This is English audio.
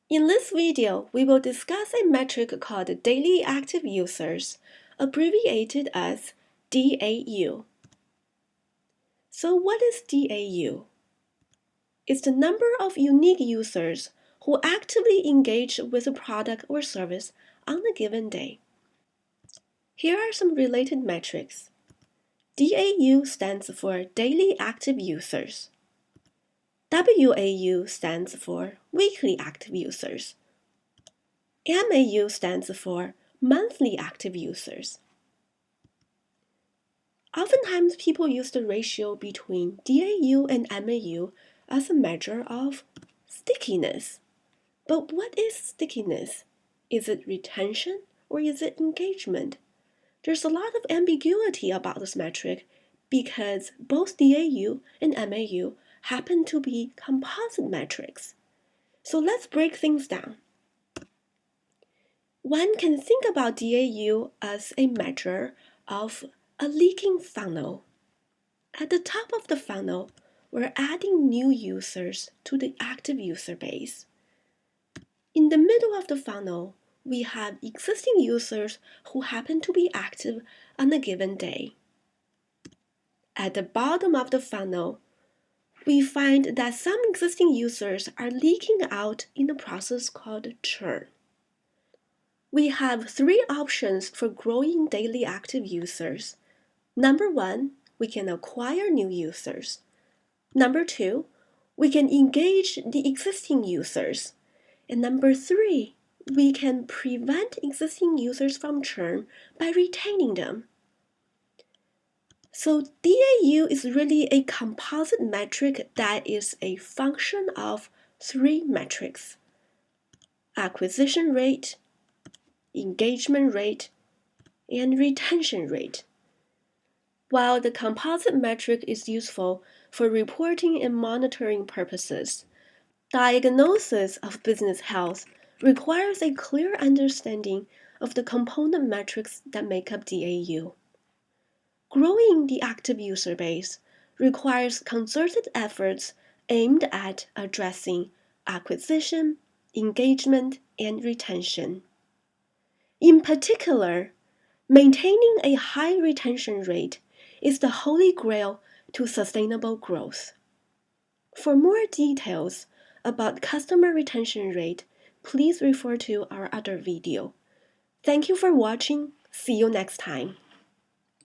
In this video, we will discuss a metric called Daily Active Users, abbreviated as DAU. So what is DAU? It's the number of unique users who actively engage with a product or service on a given day. Here are some related metrics. DAU stands for Daily Active Users. WAU stands for Weekly Active Users. MAU stands for Monthly Active Users. Oftentimes, people use the ratio between DAU and MAU as a measure of stickiness. But what is stickiness? Is it retention or is it engagement? There's a lot of ambiguity about this metric because both DAU and MAU happen to be composite metrics. So let's break things down. One can think about DAU as a measure of a leaking funnel. At the top of the funnel, we're adding new users to the active user base. In the middle of the funnel, we have existing users who happen to be active on a given day. At the bottom of the funnel, we find that some existing users are leaking out in a process called churn. We have three options for growing daily active users. Number one, we can acquire new users. Number two, we can engage the existing users. And number three, we can prevent existing users from churn by retaining them. So DAU is really a composite metric that is a function of three metrics: acquisition rate, engagement rate, and retention rate. While the composite metric is useful for reporting and monitoring purposes, diagnosis of business health requires a clear understanding of the component metrics that make up DAU. Growing the active user base requires concerted efforts aimed at addressing acquisition, engagement, and retention. In particular, maintaining a high retention rate is the holy grail to sustainable growth. For more details about customer retention rate, please refer to our other video. Thank you for watching. See you next time.